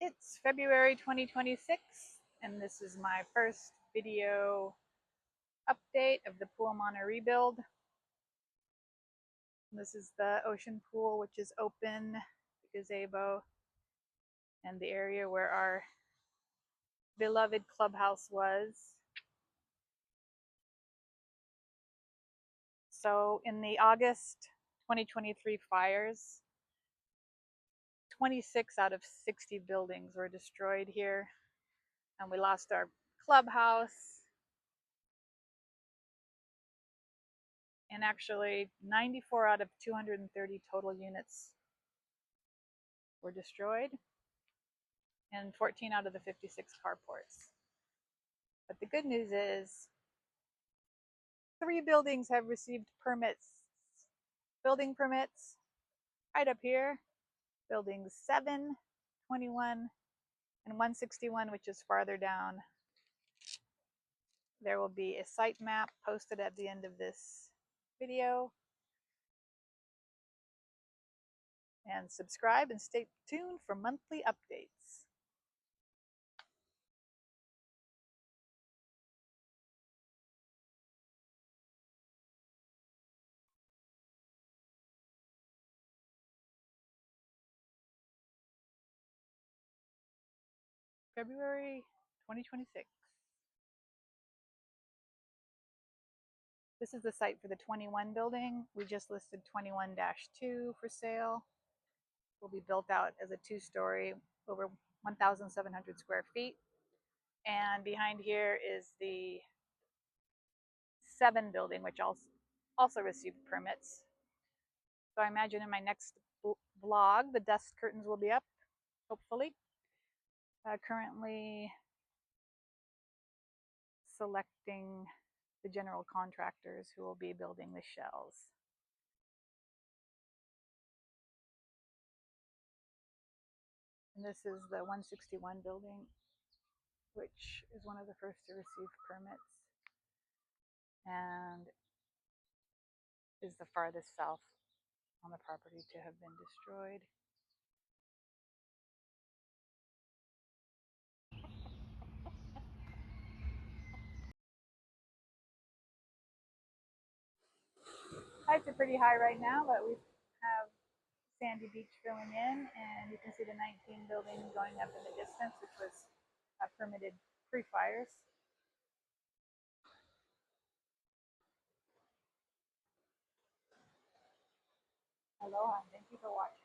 It's February 2026, and this is my first video update of the Puamana rebuild. This is the ocean pool, which is open, the gazebo, and the area where our beloved clubhouse was. So in the August 2023 fires, 26 out of 60 buildings were destroyed here, and we lost our clubhouse, and actually 94 out of 230 total units were destroyed, and 14 out of the 56 carports. But the good news is 3 buildings have received permits, building permits, right up here. Buildings 7, 21, and 161, which is farther down. There will be a site map posted at the end of this video. And subscribe and stay tuned for monthly updates. February 2026. This is the site for the 21 building. We just listed 21-2 for sale. Will be built out as a 2-story, over 1,700 square feet. And behind here is the 7 building, which also received permits. So I imagine in my next vlog, the dust curtains will be up, hopefully. Currently selecting the general contractors who will be building the shells. And this is the 161 building, which is one of the first to receive permits and is the farthest south on the property to have been destroyed. Heights are pretty high right now, but we have Sandy Beach filling in, and you can see the 19 building going up in the distance, which was permitted pre-fires. Aloha, and thank you for watching.